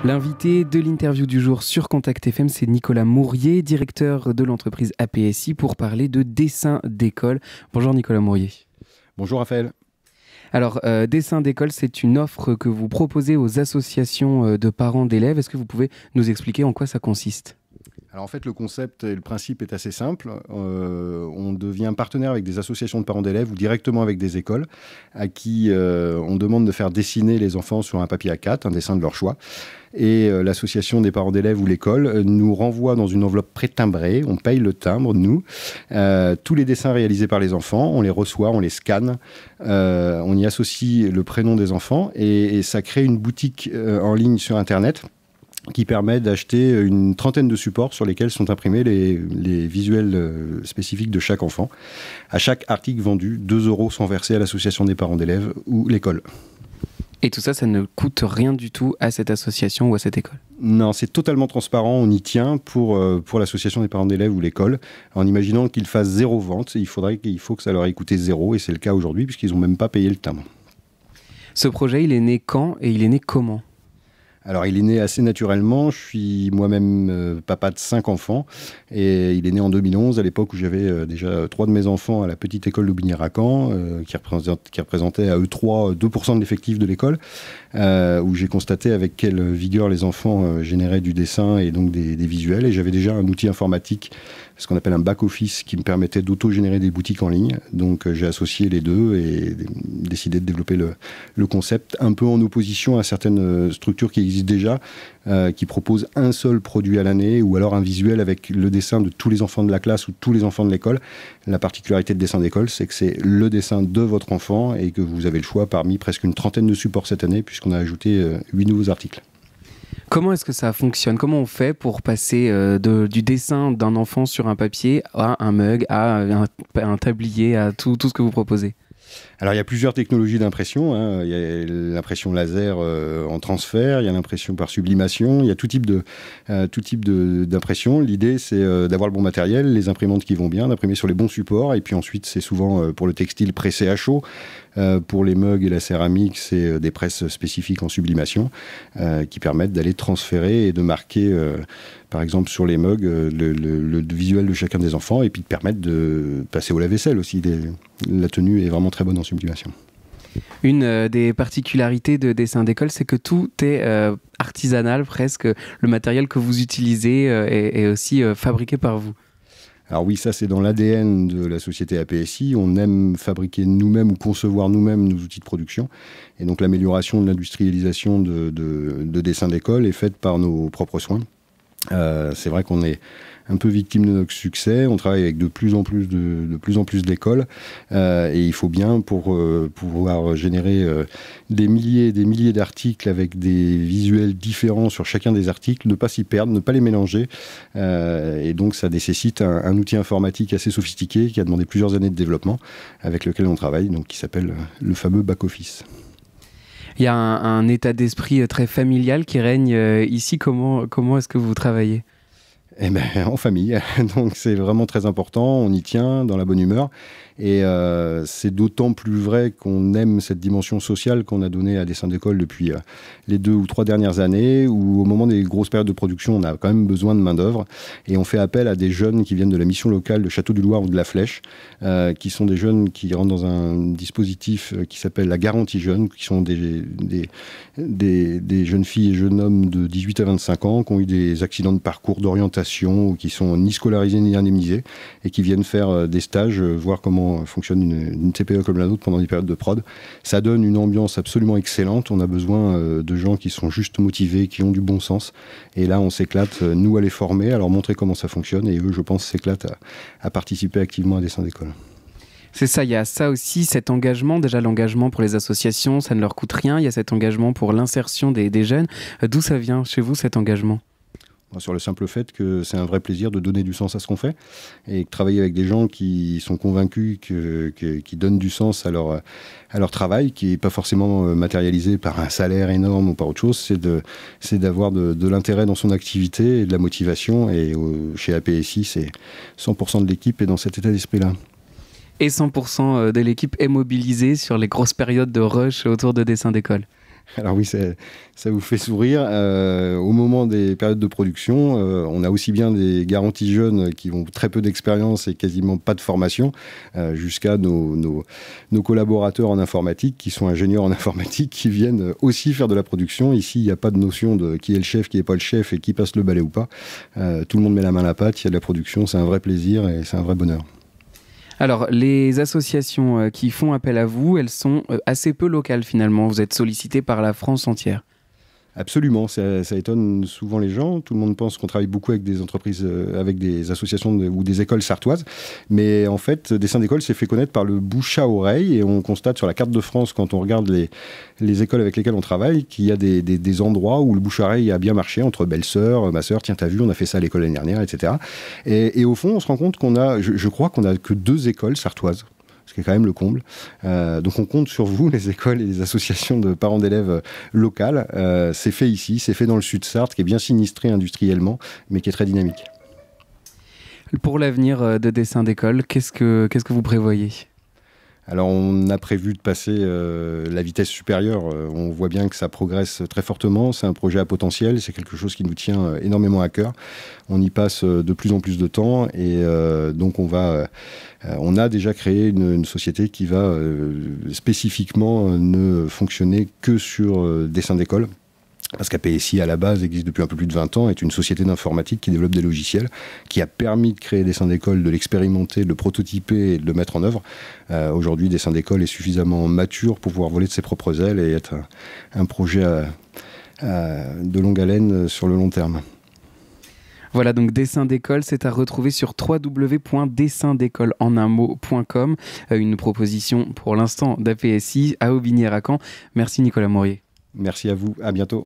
L'invité de l'interview du jour sur Contact FM, c'est Nicolas Mourier, directeur de l'entreprise APSI, pour parler de dessin d'école. Bonjour Nicolas Mourier. Bonjour Raphaël. Alors, dessin d'école, c'est une offre que vous proposez aux associations de parents d'élèves. Est-ce que vous pouvez nous expliquer en quoi ça consiste ? Alors en fait, le concept et le principe est assez simple. On devient partenaire avec des associations de parents d'élèves ou directement avec des écoles à qui on demande de faire dessiner les enfants sur un papier A4, un dessin de leur choix. Et l'association des parents d'élèves ou l'école nous renvoie dans une enveloppe pré-timbrée. On paye le timbre, nous. Tous les dessins réalisés par les enfants, on les reçoit, on les scanne. On y associe le prénom des enfants et ça crée une boutique en ligne sur Internet qui permet d'acheter une trentaine de supports sur lesquels sont imprimés les visuels spécifiques de chaque enfant. À chaque article vendu, 2 € sont versés à l'association des parents d'élèves ou l'école. Et tout ça, ça ne coûte rien du tout à cette association ou à cette école ? Non, c'est totalement transparent, on y tient pour l'association des parents d'élèves ou l'école, en imaginant qu'ils fassent 0 vente. Il faut que ça leur ait coûté 0, et c'est le cas aujourd'hui, puisqu'ils n'ont même pas payé le timbre. Ce projet, il est né quand et il est né comment ? Alors, il est né assez naturellement. Je suis moi-même papa de 5 enfants et il est né en 2011, à l'époque où j'avais déjà 3 de mes enfants à la petite école d'Aubigné-Racan, qui représentait à eux 3 2% de l'effectif de l'école, où j'ai constaté avec quelle vigueur les enfants généraient du dessin et donc des visuels. Et j'avais déjà un outil informatique, ce qu'on appelle un back-office, qui me permettait d'auto-générer des boutiques en ligne. Donc j'ai associé les deux et décidé de développer le concept, un peu en opposition à certaines structures qui existent déjà, qui proposent un seul produit à l'année ou alors un visuel avec le dessin de tous les enfants de la classe ou tous les enfants de l'école. La particularité de dessin d'école, c'est que c'est le dessin de votre enfant et que vous avez le choix parmi presque une trentaine de supports cette année, puisqu'on a ajouté 8 nouveaux articles. Comment est-ce que ça fonctionne ? Comment on fait pour passer du dessin d'un enfant sur un papier à un mug, à un tablier, à tout ce que vous proposez ? Alors, il y a plusieurs technologies d'impression. Il y a l'impression laser en transfert, il y a l'impression par sublimation, il y a tout type d'impression. L'idée, c'est d'avoir le bon matériel, les imprimantes qui vont bien, d'imprimer sur les bons supports. Et puis ensuite, c'est souvent pour le textile pressé à chaud. Pour les mugs et la céramique, c'est des presses spécifiques en sublimation qui permettent d'aller transférer et de marquer, par exemple sur les mugs, le visuel de chacun des enfants et puis de permettre de passer au lave-vaisselle aussi. La tenue est vraiment très bonne en sublimation. Une des particularités de dessin d'école, c'est que tout est artisanal presque. Le matériel que vous utilisez est aussi fabriqué par vous. Alors oui, ça c'est dans l'ADN de la société APSI. On aime fabriquer nous-mêmes ou concevoir nous-mêmes nos outils de production. Et donc l'amélioration de l'industrialisation de dessin d'école est faite par nos propres soins. C'est vrai qu'on est un peu victime de notre succès. On travaille avec de plus en plus d'écoles et il faut bien, pour pouvoir générer des milliers et des milliers d'articles avec des visuels différents sur chacun des articles, ne pas s'y perdre, ne pas les mélanger. Et donc ça nécessite un outil informatique assez sophistiqué qui a demandé plusieurs années de développement, avec lequel on travaille, donc qui s'appelle le fameux back-office. Il y a un état d'esprit très familial qui règne ici. Comment est-ce que vous travaillez ? Eh ben, en famille, donc c'est vraiment très important, on y tient dans la bonne humeur et c'est d'autant plus vrai qu'on aime cette dimension sociale qu'on a donnée à Dessin d'école depuis les 2 ou 3 dernières années, où au moment des grosses périodes de production on a quand même besoin de main d'œuvre et on fait appel à des jeunes qui viennent de la mission locale de Château du Loir ou de La Flèche, qui sont des jeunes qui rentrent dans un dispositif qui s'appelle la garantie jeune, qui sont des jeunes filles et jeunes hommes de 18 à 25 ans qui ont eu des accidents de parcours d'orientation ou qui sont ni scolarisés ni indemnisés et qui viennent faire des stages, voir comment fonctionne une TPE comme la nôtre pendant des périodes de prod. Ça donne une ambiance absolument excellente. On a besoin de gens qui sont juste motivés, qui ont du bon sens. Et là, on s'éclate, nous, à les former, à leur montrer comment ça fonctionne. Et eux, je pense, s'éclatent à participer activement à Dessin d'école. C'est ça, il y a ça aussi, cet engagement. Déjà, l'engagement pour les associations, ça ne leur coûte rien. Il y a cet engagement pour l'insertion des jeunes. D'où ça vient chez vous, cet engagement ? Sur le simple fait que c'est un vrai plaisir de donner du sens à ce qu'on fait et travailler avec des gens qui sont convaincus, qui donnent du sens à leur travail, qui n'est pas forcément matérialisé par un salaire énorme ou par autre chose, c'est d'avoir de l'intérêt dans son activité et de la motivation. Et chez APSI, c'est 100% de l'équipe est dans cet état d'esprit-là. Et 100% de l'équipe est mobilisée sur les grosses périodes de rush autour de Dessin d'école. Alors oui, ça vous fait sourire. Au moment des périodes de production, on a aussi bien des garanties jeunes qui ont très peu d'expérience et quasiment pas de formation, jusqu'à nos collaborateurs en informatique qui sont ingénieurs en informatique qui viennent aussi faire de la production. Ici, il n'y a pas de notion de qui est le chef, qui n'est pas le chef et qui passe le balai ou pas. Tout le monde met la main à la pâte, il y a de la production, c'est un vrai plaisir et c'est un vrai bonheur. Alors, les associations qui font appel à vous, elles sont assez peu locales finalement. Vous êtes sollicité par la France entière. Absolument, ça étonne souvent les gens. Tout le monde pense qu'on travaille beaucoup avec des entreprises, avec des associations ou des écoles sartoises. Mais en fait, Dessin d'école s'est fait connaître par le bouche à oreille. Et on constate sur la carte de France, quand on regarde les écoles avec lesquelles on travaille, qu'il y a des endroits où le bouche à oreille a bien marché, entre belle-sœur, ma sœur, tiens, t'as vu, on a fait ça à l'école l'année dernière, etc. Et au fond, on se rend compte qu'on a, je crois qu'on a que 2 écoles sartoises, ce qui est quand même le comble. Donc on compte sur vous, les écoles et les associations de parents d'élèves locales. C'est fait ici, c'est fait dans le Sud-Sarthe, qui est bien sinistré industriellement, mais qui est très dynamique. Pour l'avenir de Dessin d'école, qu'est-ce que vous prévoyez ? Alors on a prévu de passer la vitesse supérieure, on voit bien que ça progresse très fortement, c'est un projet à potentiel, c'est quelque chose qui nous tient énormément à cœur. On y passe de plus en plus de temps et donc on a déjà créé une société qui va spécifiquement ne fonctionner que sur Dessin d'école. Parce qu'APSI, à la base, existe depuis un peu plus de 20 ans, est une société d'informatique qui développe des logiciels, qui a permis de créer Dessin d'école, de l'expérimenter, de le prototyper et de le mettre en œuvre. Aujourd'hui, Dessin d'école est suffisamment mature pour pouvoir voler de ses propres ailes et être un projet de longue haleine sur le long terme. Voilà, donc Dessin d'école, c'est à retrouver sur www.dessindécoleenunmot.com. Une proposition pour l'instant d'APSI à Aubigné-Racan. Merci Nicolas Morier. Merci à vous, à bientôt.